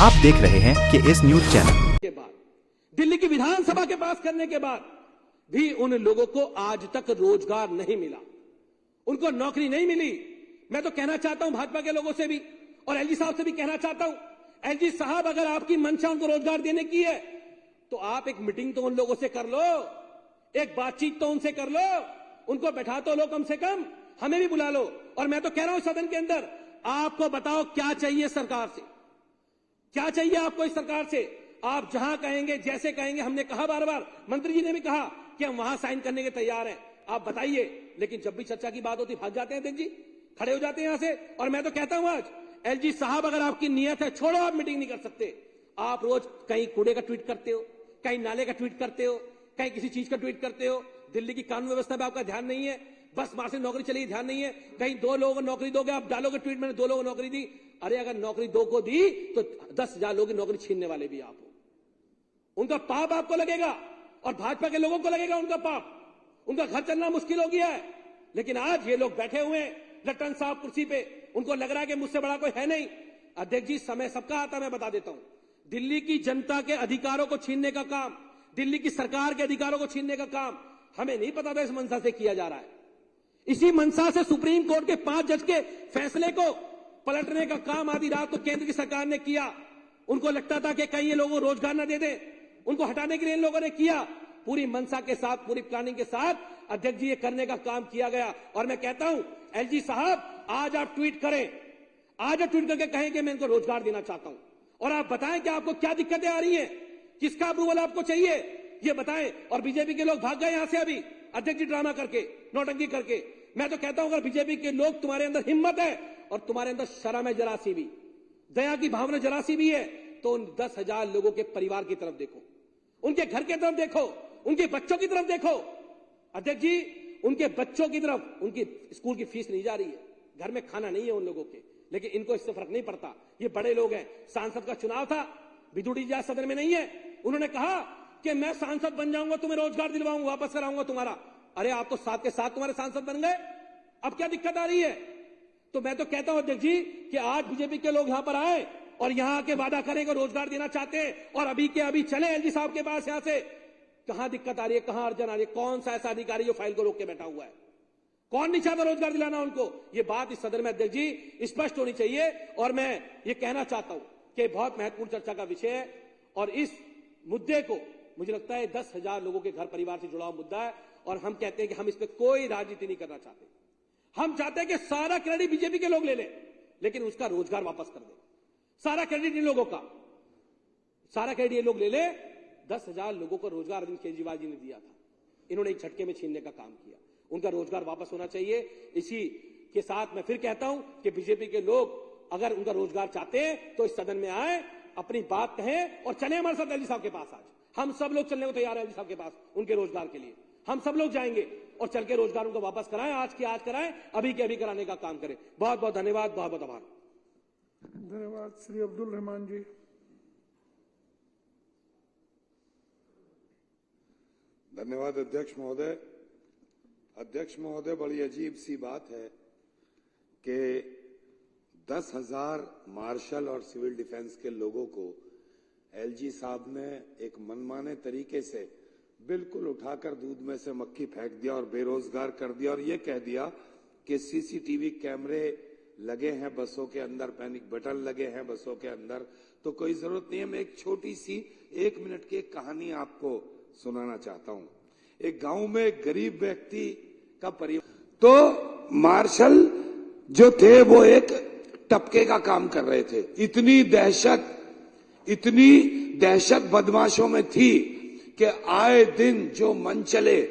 आप देख रहे हैं KS न्यूज चैनल। के बाद दिल्ली की विधानसभा के पास करने के बाद भी उन लोगों को आज तक रोजगार नहीं मिला, उनको नौकरी नहीं मिली। मैं तो कहना चाहता हूं भाजपा के लोगों से भी और एलजी साहब से भी कहना चाहता हूं, एलजी साहब अगर आपकी मंशा उनको रोजगार देने की है तो आप एक मीटिंग तो उन लोगों से कर लो, एक बातचीत तो उनसे कर लो, उनको बैठा तो लो, कम से कम हमें भी बुला लो। और मैं तो कह रहा हूं सदन के अंदर, आपको बताओ क्या चाहिए सरकार से, क्या चाहिए आपको इस सरकार से। आप जहां कहेंगे, जैसे कहेंगे, हमने कहा बार बार, मंत्री जी ने भी कहा कि हम वहां साइन करने के तैयार हैं, आप बताइए। लेकिन जब भी चर्चा की बात होती भाग जाते हैं अध्यक्ष जी, खड़े हो जाते हैं यहां से। और मैं तो कहता हूं आज एलजी साहब, अगर आपकी नियत है, छोड़ो, आप मीटिंग नहीं कर सकते। आप रोज कहीं कूड़े का ट्वीट करते हो, कहीं नाले का ट्वीट करते हो, कहीं किसी चीज का ट्वीट करते हो। दिल्ली की कानून व्यवस्था में आपका ध्यान नहीं है, बस मार से नौकरी चलेगी ध्यान नहीं है। कहीं 2 लोगों को नौकरी दोगे, आप डालोगे ट्वीट, मैंने 2 लोगों को नौकरी दी। अरे अगर नौकरी 2 को दी तो 10,000 लोगों की नौकरी छीनने वाले भी आप हो। उनका पाप आपको लगेगा और भाजपा के लोगों को लगेगा उनका पाप। उनका घर चलना मुश्किल हो गया है। लेकिन आज ये लोग बैठे हुए हैं लट्टन साहब कुर्सी पे, उनको लग रहा है कि मुझसे बड़ा कोई है नहीं। अध्यक्ष जी, समय सबका आता, मैं बता देता हूं। दिल्ली की जनता के अधिकारों को छीनने का काम, दिल्ली की सरकार के अधिकारों को छीनने का काम हमें नहीं पता था इस मंशा से किया जा रहा है। इसी मंशा से सुप्रीम कोर्ट के 5 जज के फैसले को पलटने का काम आधी रात को केंद्र की सरकार ने किया। उनको लगता था कि कहीं ये लोगों को रोजगार न दे दें, उनको हटाने के लिए इन लोगों ने किया। पूरी मंशा के साथ, पूरी प्लानिंग के साथ अध्यक्ष जी ये करने का काम किया गया। और मैं कहता हूं एलजी साहब, आज आप ट्वीट करें, आज आप ट्वीट करके कहें कि मैं इनको रोजगार देना चाहता हूं, और आप बताएं कि आपको क्या दिक्कतें आ रही हैं, किसका अप्रूवल आपको चाहिए, ये बताएं। और बीजेपी के लोग भाग गए यहां से अभी अध्यक्ष जी ड्रामा करके, नौटंकी करके। मैं तो कहता हूं अगर बीजेपी के लोग, तुम्हारे अंदर हिम्मत है और तुम्हारे अंदर शर्म है जरा सी भी, दया की भावना जरा सी भी है, तो उन 10,000 लोगों के परिवार की तरफ देखो, उनके घर की तरफ देखो, उनके बच्चों की तरफ देखो। अध्यक्ष जी, उनके बच्चों की तरफ, उनकी स्कूल की फीस नहीं जा रही है, घर में खाना नहीं है उन लोगों के, लेकिन इनको इससे फर्क नहीं पड़ता। ये बड़े लोग हैं। सांसद का चुनाव था, बिजुड़ी जी सदन में नहीं है, उन्होंने कहा कि मैं सांसद बन जाऊंगा, तुम्हें रोजगार दिलवाऊंगा, वापस कराऊंगा तुम्हारा। अरे आप तो साथ के साथ तुम्हारे सांसद बन गए, अब क्या दिक्कत आ रही है। तो मैं तो कहता हूं अध्यक्ष जी कि आज बीजेपी के लोग यहां पर आए और यहां आके वादा करें कि रोजगार देना चाहते हैं, और अभी के अभी चले एलजी साहब के पास। यहां से कहां दिक्कत आ रही है, कहां अर्जन आ रही है, कौन सा ऐसा अधिकारी जो फाइल को रोक के बैठा हुआ है, कौन नहीं चाहता रोजगार दिलाना उनको। ये बात इस सदन में अध्यक्ष जी स्पष्ट होनी चाहिए। और मैं ये कहना चाहता हूं कि बहुत महत्वपूर्ण चर्चा का विषय है, और इस मुद्दे को मुझे लगता है 10,000 लोगों के घर परिवार से जुड़ा हुआ मुद्दा है, और हम कहते हैं कि हम इस पर कोई राजनीति नहीं करना चाहते। हम चाहते हैं कि सारा क्रेडिट बीजेपी के लोग ले लें, लेकिन उसका रोजगार वापस कर दें। सारा क्रेडिट इन लोगों का, सारा क्रेडिट ये लोग ले लें। 10,000 लोगों को रोजगार अरविंद केजरीवाल जी ने दिया था, इन्होंने एक झटके में छीनने का काम किया। उनका रोजगार वापस होना चाहिए। इसी के साथ मैं फिर कहता हूं कि बीजेपी के लोग अगर उनका रोजगार चाहते हैं तो इस सदन में आए, अपनी बात कहें और चले हमारे साथ एलजी साहब के पास। आज हम सब लोग चलने को तैयार है एलजी साहब के पास, उनके रोजगार के लिए हम सब लोग जाएंगे और चल के रोजगार उनको वापस कराएं, आज की आज कराएं, अभी के अभी कराने का काम करें। बहुत बहुत धन्यवाद, बहुत बहुत आभार। धन्यवाद। श्री अब्दुल रहमान जी। धन्यवाद अध्यक्ष महोदय। अध्यक्ष महोदय, बड़ी अजीब सी बात है कि 10,000 मार्शल और सिविल डिफेंस के लोगों को एलजी साहब ने एक मनमाने तरीके से बिल्कुल उठाकर दूध में से मक्खी फेंक दिया और बेरोजगार कर दिया, और ये कह दिया कि सीसीटीवी कैमरे लगे हैं बसों के अंदर, पैनिक बटन लगे हैं बसों के अंदर, तो कोई जरूरत नहीं है। मैं एक छोटी सी 1 मिनट की एक कहानी आपको सुनाना चाहता हूं। एक गांव में एक गरीब व्यक्ति का परिवार, तो मार्शल जो थे वो एक टपके का काम कर रहे थे। इतनी दहशत बदमाशों में थी कि आए दिन जो मंचले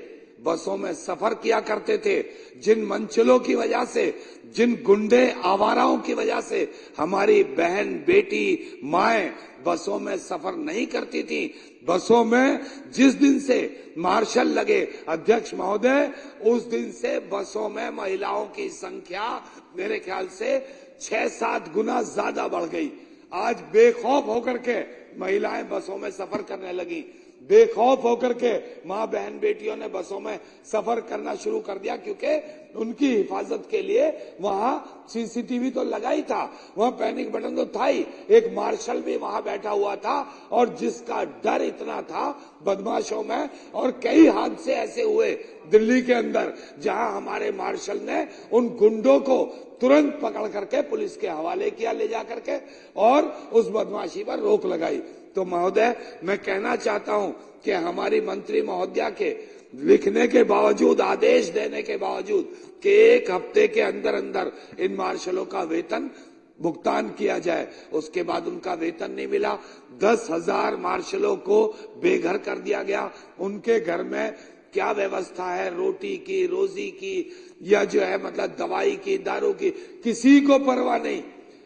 बसों में सफर किया करते थे, जिन मंचलों की वजह से, जिन गुंडे आवाराओं की वजह से हमारी बहन, बेटी, माएं बसों में सफर नहीं करती थी, बसों में जिस दिन से मार्शल लगे अध्यक्ष महोदय, उस दिन से बसों में महिलाओं की संख्या मेरे ख्याल से 6-7 गुना ज्यादा बढ़ गई। आज बेखौफ होकर के महिलाएं बसों में सफर करने लगी। बेखौफ होकर के मां बहन बेटियों ने बसों में सफर करना शुरू कर दिया, क्योंकि उनकी हिफाजत के लिए वहां सीसीटीवी तो लगा ही था, वहां पैनिक बटन तो था ही, एक मार्शल भी वहां बैठा हुआ था और जिसका डर इतना था बदमाशों में। और कई हादसे ऐसे हुए दिल्ली के अंदर जहां हमारे मार्शल ने उन गुंडों को तुरंत पकड़ करके पुलिस के हवाले किया ले जा करके और उस बदमाशी पर रोक लगाई। तो महोदय, मैं कहना चाहता हूं कि हमारी मंत्री महोदया के लिखने के बावजूद, आदेश देने के बावजूद कि 1 हफ्ते के अंदर अंदर इन मार्शलों का वेतन भुगतान किया जाए, उसके बाद उनका वेतन नहीं मिला। 10,000 मार्शलों को बेघर कर दिया गया। उनके घर में क्या व्यवस्था है, रोटी की, रोजी की, या जो है मतलब दवाई की, दारू की, किसी को परवाह नहीं।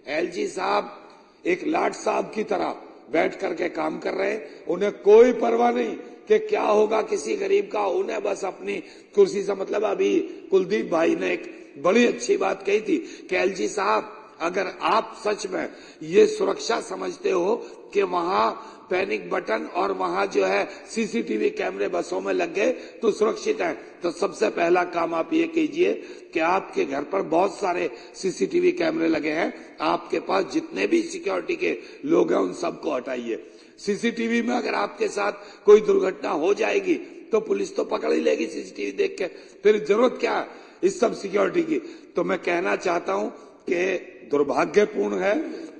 एलजी साहब एक लाट साहब की तरह बैठ करके काम कर रहे हैं, उन्हें कोई परवाह नहीं कि क्या होगा किसी गरीब का, उन्हें बस अपनी कुर्सी से मतलब। अभी कुलदीप भाई ने एक बड़ी अच्छी बात कही थी कि एलजी साहब, अगर आप सच में ये सुरक्षा समझते हो कि वहां पैनिक बटन और वहां जो है सीसीटीवी कैमरे बसों में लग गए तो सुरक्षित है, तो सबसे पहला काम आप ये कीजिए कि आपके घर पर बहुत सारे सीसीटीवी कैमरे लगे हैं, आपके पास जितने भी सिक्योरिटी के लोग हैं उन सबको हटाइए। सीसीटीवी में अगर आपके साथ कोई दुर्घटना हो जाएगी तो पुलिस तो पकड़ ही लेगी सीसीटीवी देख के, फिर जरूरत क्या है इस सब सिक्योरिटी की। तो मैं कहना चाहता हूं कि दुर्भाग्यपूर्ण है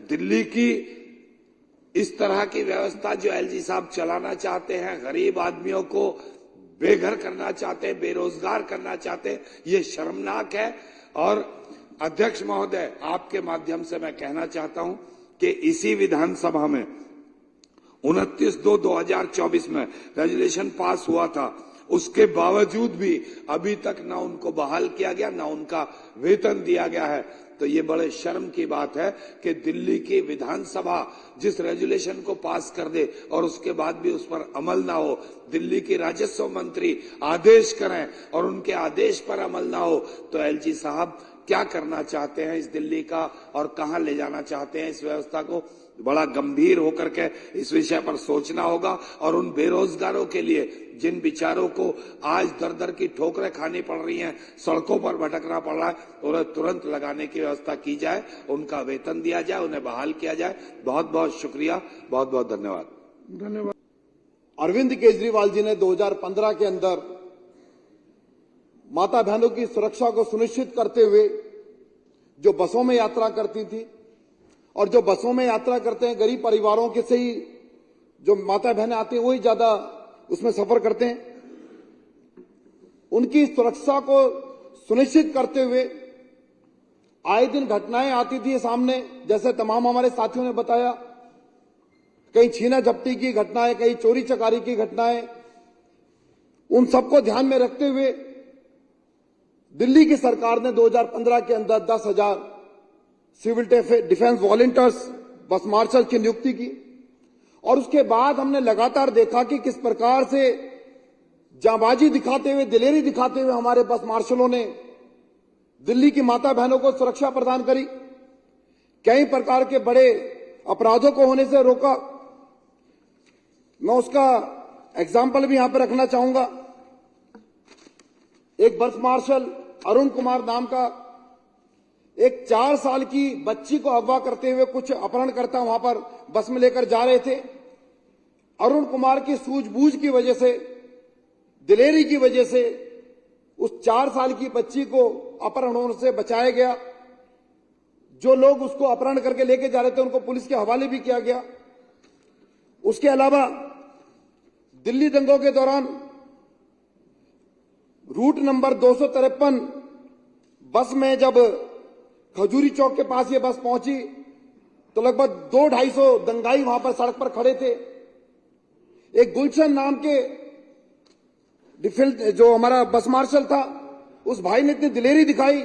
दिल्ली की इस तरह की व्यवस्था जो एलजी साहब चलाना चाहते हैं, गरीब आदमियों को बेघर करना चाहते हैं, बेरोजगार करना चाहते हैं, ये शर्मनाक है। और अध्यक्ष महोदय, आपके माध्यम से मैं कहना चाहता हूं कि इसी विधानसभा में 29/2/2024 में रेजोल्यूशन पास हुआ था, उसके बावजूद भी अभी तक ना उनको बहाल किया गया, ना उनका वेतन दिया गया है। तो ये बड़े शर्म की बात है कि दिल्ली की विधानसभा जिस रेजोल्यूशन को पास कर दे और उसके बाद भी उस पर अमल ना हो, दिल्ली के राजस्व मंत्री आदेश करें और उनके आदेश पर अमल ना हो, तो एलजी साहब क्या करना चाहते हैं इस दिल्ली का और कहां ले जाना चाहते हैं इस व्यवस्था को। बड़ा गंभीर होकर के इस विषय पर सोचना होगा और उन बेरोजगारों के लिए जिन बेचारों को आज दर दर की ठोकरें खानी पड़ रही हैं, सड़कों पर भटकना पड़ रहा है, उन्हें तुरंत लगाने की व्यवस्था की जाए, उनका वेतन दिया जाए, उन्हें बहाल किया जाए। बहुत बहुत शुक्रिया, बहुत बहुत धन्यवाद। धन्यवाद। अरविंद केजरीवाल जी ने 2015 के अंदर माता बहनों की सुरक्षा को सुनिश्चित करते हुए जो बसों में यात्रा करती थी और जो बसों में यात्रा करते हैं गरीब परिवारों के से ही जो माता बहनें आती हैं वही ज्यादा उसमें सफर करते हैं, उनकी सुरक्षा को सुनिश्चित करते हुए आए दिन घटनाएं आती थी सामने, जैसे तमाम हमारे साथियों ने बताया, कहीं छीना झपटी की घटनाएं, कहीं चोरी चकारी की घटनाएं। उन सबको ध्यान में रखते हुए दिल्ली की सरकार ने 2015 के अंदर 10,000 सिविल डिफेंस वॉलंटियर्स बस मार्शल की नियुक्ति की और उसके बाद हमने लगातार देखा कि किस प्रकार से जांबाजी दिखाते हुए, दिलेरी दिखाते हुए हमारे बस मार्शलों ने दिल्ली की माता बहनों को सुरक्षा प्रदान करी, कई प्रकार के बड़े अपराधों को होने से रोका। मैं उसका एग्जाम्पल भी यहां पर रखना चाहूंगा। एक बस मार्शल अरुण कुमार नाम का एक 4 साल की बच्ची को अगवा करते हुए कुछ अपहरणकर्ता वहां पर बस में लेकर जा रहे थे। अरुण कुमार की सूझबूझ की वजह से, दिलेरी की वजह से उस 4 साल की बच्ची को अपहरण होने से बचाया गया। जो लोग उसको अपहरण करके लेके जा रहे थे उनको पुलिस के हवाले भी किया गया। उसके अलावा दिल्ली दंगों के दौरान रूट नंबर 253 बस में जब खजूरी चौक के पास ये बस पहुंची तो लगभग 200-250 दंगाई वहां पर सड़क पर खड़े थे। एक गुलशन नाम के जो हमारा बस मार्शल था, उस भाई ने इतनी दिलेरी दिखाई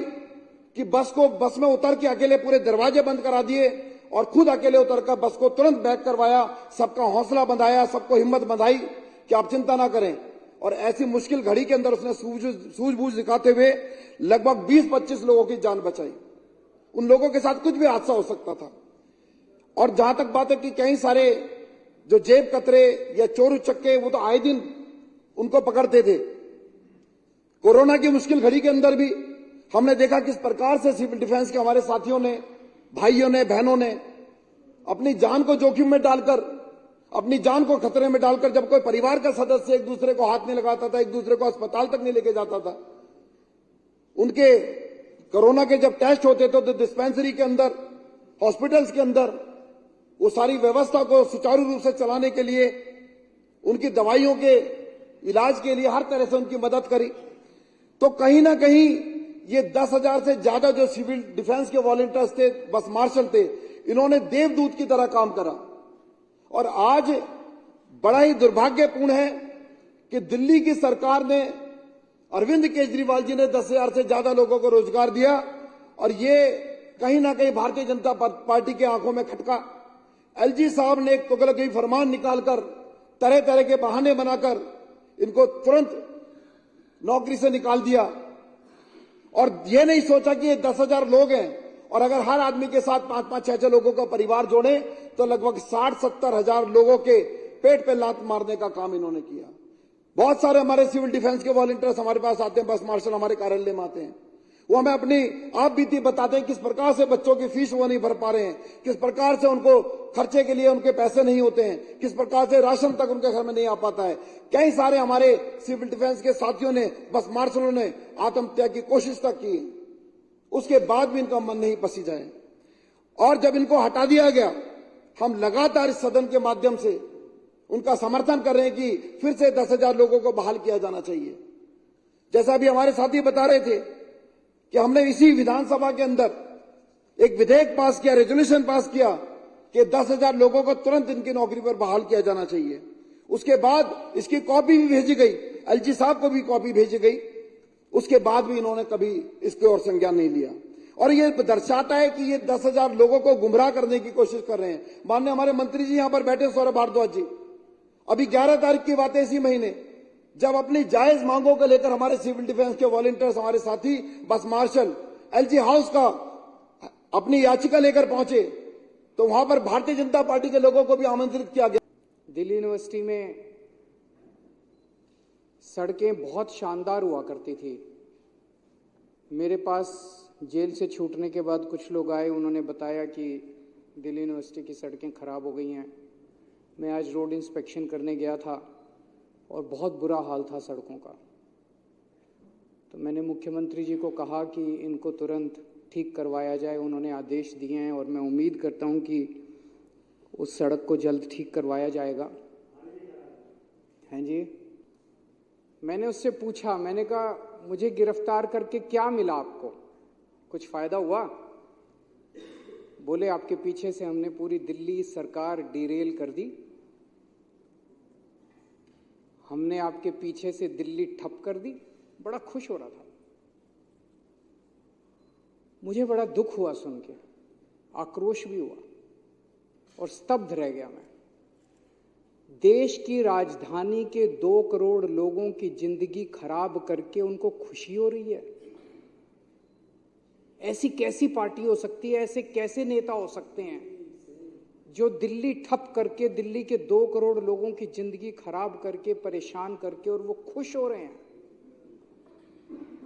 कि बस में उतर के अकेले पूरे दरवाजे बंद करा दिए और खुद अकेले उतरकर बस को तुरंत बैक करवाया, सबका हौसला बंधाया, सबको हिम्मत बंधाई कि आप चिंता ना करें। और ऐसी मुश्किल घड़ी के अंदर उसने सूझबूझ दिखाते हुए लगभग 20-25 लोगों की जान बचाई। उन लोगों के साथ कुछ भी हादसा हो सकता था। और जहां तक बात है कि कई सारे जो जेब कतरे या चोर उचक्के, वो तो आए दिन उनको पकड़ते थे। कोरोना की मुश्किल घड़ी के अंदर भी हमने देखा किस प्रकार से सिविल डिफेंस के हमारे साथियों ने, भाइयों ने, बहनों ने अपनी जान को जोखिम में डालकर, अपनी जान को खतरे में डालकर, जब कोई परिवार का सदस्य एक दूसरे को हाथ नहीं लगाता था, एक दूसरे को अस्पताल तक नहीं लेके जाता था, उनके कोरोना के जब टेस्ट होते थे तो डिस्पेंसरी के अंदर, हॉस्पिटल्स के अंदर वो सारी व्यवस्था को सुचारू रूप से चलाने के लिए, उनकी दवाइयों के इलाज के लिए हर तरह से उनकी मदद करी। तो कहीं ना कहीं ये 10,000 से ज्यादा जो सिविल डिफेंस के वॉलंटियर्स थे, बस मार्शल थे, इन्होंने देवदूत की तरह काम करा। और आज बड़ा ही दुर्भाग्यपूर्ण है कि दिल्ली की सरकार ने, अरविंद केजरीवाल जी ने 10,000 से ज्यादा लोगों को रोजगार दिया, और ये कहीं ना कहीं भारतीय जनता पार्टी के आंखों में खटका। एलजी साहब ने एक तुगलकी फरमान निकालकर, तरह तरह के बहाने बनाकर इनको तुरंत नौकरी से निकाल दिया, और ये नहीं सोचा कि ये 10,000 लोग हैं, और अगर हर आदमी के साथ 5-5, 6-6 लोगों का परिवार जोड़े तो लगभग 60-70 हजार लोगों के पेट पे लात मारने का काम इन्होंने किया। बहुत सारे हमारे सिविल डिफेंस के वॉलंटियर्स हमारे पास आते हैं, बस मार्शल हमारे कार्यालय में आते हैं, वो हमें अपनी आप बीती बताते हैं किस प्रकार से बच्चों की फीस वो नहीं भर पा रहे हैं, किस प्रकार से उनको खर्चे के लिए उनके पैसे नहीं होते हैं, किस प्रकार से राशन तक उनके घर में नहीं आ पाता है। कई सारे हमारे सिविल डिफेंस के साथियों ने, बस मार्शलों ने आत्महत्या की कोशिश तक की, उसके बाद भी इनका मन नहीं पसी जाए। और जब इनको हटा दिया गया, हम लगातार इस सदन के माध्यम से उनका समर्थन कर रहे हैं कि फिर से 10,000 लोगों को बहाल किया जाना चाहिए। जैसा अभी हमारे साथी बता रहे थे कि हमने इसी विधानसभा के अंदर एक विधेयक पास किया, रेजोल्यूशन पास किया कि 10,000 लोगों को तुरंत इनकी नौकरी पर बहाल किया जाना चाहिए। उसके बाद इसकी कॉपी भी भेजी गई, एलजी साहब को भी कॉपी भेजी गई, उसके बाद भी इन्होंने कभी इसके और संज्ञान नहीं लिया। और ये दर्शाता है कि ये 10,000 लोगों को गुमराह करने की कोशिश कर रहे हैं। माननीय हमारे मंत्री जी यहां पर बैठे, सौरभ भारद्वाज जी, अभी 11 तारीख की बात है, इसी महीने, जब अपनी जायज मांगों को लेकर हमारे सिविल डिफेंस के वॉलंटियर्स, हमारे साथी बस मार्शल एलजी हाउस का अपनी याचिका लेकर पहुंचे, तो वहां पर भारतीय जनता पार्टी के लोगों को भी आमंत्रित किया गया। दिल्ली यूनिवर्सिटी में सड़कें बहुत शानदार हुआ करती थी। मेरे पास जेल से छूटने के बाद कुछ लोग आए, उन्होंने बताया कि दिल्ली यूनिवर्सिटी की सड़कें खराब हो गई हैं। मैं आज रोड इंस्पेक्शन करने गया था और बहुत बुरा हाल था सड़कों का। तो मैंने मुख्यमंत्री जी को कहा कि इनको तुरंत ठीक करवाया जाए। उन्होंने आदेश दिए हैं और मैं उम्मीद करता हूं कि उस सड़क को जल्द ठीक करवाया जाएगा। हैं जी, मैंने उससे पूछा, मैंने कहा मुझे गिरफ्तार करके क्या मिला आपको, कुछ फायदा हुआ? बोले आपके पीछे से हमने पूरी दिल्ली सरकार डिरेल कर दी, हमने आपके पीछे से दिल्ली ठप कर दी। बड़ा खुश हो रहा था। मुझे बड़ा दुख हुआ सुन के, आक्रोश भी हुआ और स्तब्ध रह गया मैं। देश की राजधानी के 2 करोड़ लोगों की जिंदगी खराब करके उनको खुशी हो रही है। ऐसी कैसी पार्टी हो सकती है, ऐसे कैसे नेता हो सकते हैं जो दिल्ली ठप करके, दिल्ली के 2 करोड़ लोगों की जिंदगी खराब करके, परेशान करके, और वो खुश हो रहे हैं?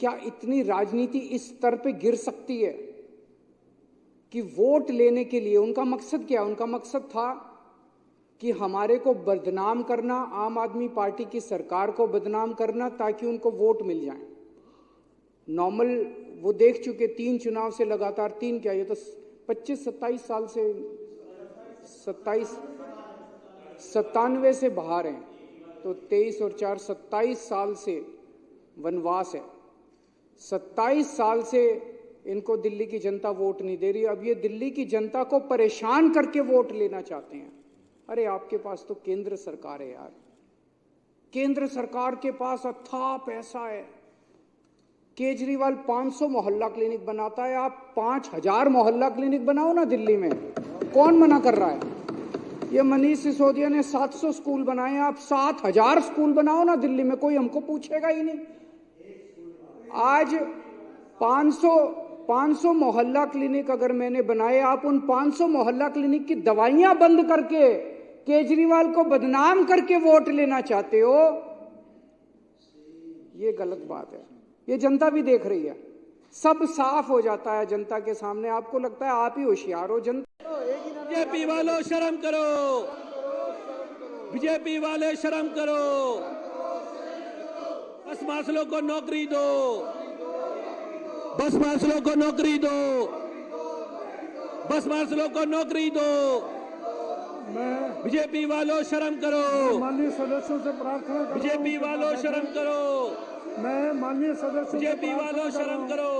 क्या इतनी राजनीति इस स्तर पे गिर सकती है कि वोट लेने के लिए उनका मकसद क्या? उनका मकसद था कि हमारे को बदनाम करना, आम आदमी पार्टी की सरकार को बदनाम करना, ताकि उनको वोट मिल जाए। नॉर्मल वो देख चुके 3 चुनाव से लगातार, 3 क्या, ये तो 25-27 साल से, 97 से बाहर हैं, तो 23 और 4 27 साल से वनवास है। 27 साल से इनको दिल्ली की जनता वोट नहीं दे रही। अब ये दिल्ली की जनता को परेशान करके वोट लेना चाहते हैं। अरे आपके पास तो केंद्र सरकार है यार, केंद्र सरकार के पास अथाह पैसा है। केजरीवाल 500 मोहल्ला क्लिनिक बनाता है, आप 5000 मोहल्ला क्लिनिक बनाओ ना दिल्ली में, कौन मना कर रहा है? ये मनीष सिसोदिया ने 700 स्कूल बनाए, आप 7000 स्कूल बनाओ ना दिल्ली में, कोई हमको पूछेगा ही नहीं। आज 500 मोहल्ला क्लिनिक अगर मैंने बनाए, आप उन 500 मोहल्ला क्लिनिक की दवाइयां बंद करके केजरीवाल को बदनाम करके वोट लेना चाहते हो, ये गलत बात है। ये जनता भी देख रही है, सब साफ हो जाता है जनता के सामने। आपको लगता है आप ही होशियार हो, जनता। बीजेपी वालों शर्म करो, बीजेपी वाले शर्म करो, बस मार्शलों को नौकरी दो, बस मार्शलों को नौकरी दो, बस मार्शलों को नौकरी दो। मैं बीजेपी वालों शर्म करो, माननीय सदस्यों से प्रार्थना कर रहा हूं बीजेपी वालों शर्म करो, मैं माननीय सदस्यों से बीजेपी प्रार्थना वालों कर रहा शर्म हूं, करो।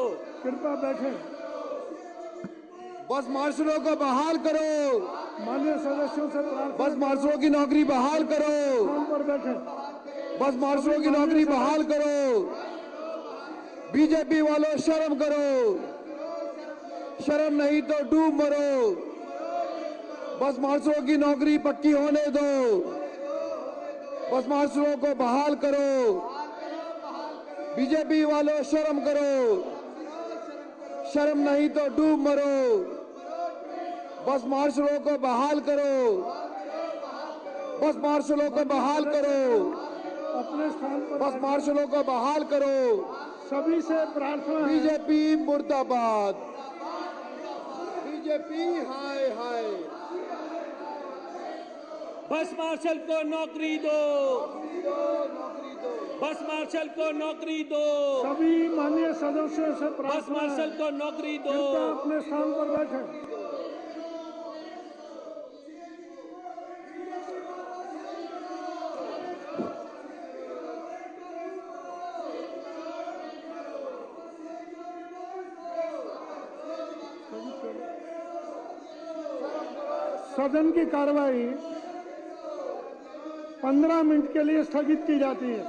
कृपया बैठे। बस मार्शलों को बहाल करो, माननीय सदस्यों से प्रार्थना, बस मार्शलों की नौकरी बहाल करो, स्थान पर बैठे। बस मार्शलों की नौकरी बहाल करो। बीजेपी वालों शर्म करो, शर्म नहीं तो डूब मरो। बस मार्शलों की नौकरी पक्की होने दो, बस मार्शलों को बहाल करो। बीजेपी वालों शर्म करो, शर्म नहीं तो डूब मरो। बस मार्शलों को बहाल करो, बस मार्शलों को बहाल करो, अपने स्थान पर बस मार्शलों को बहाल करो। सभी से प्रार्थना है। बीजेपी मुर्दाबाद, बीजेपी हाय हाय। बस मार्शल को नौकरी दो, बस मार्शल को नौकरी दो, सभी माननीय सदस्यों से बस प्रार्थना है, मार्शल को नौकरी दो। कृपया अपने स्थान पर बैठे। सदन की कार्रवाई 15 मिनट के लिए स्थगित की जाती है।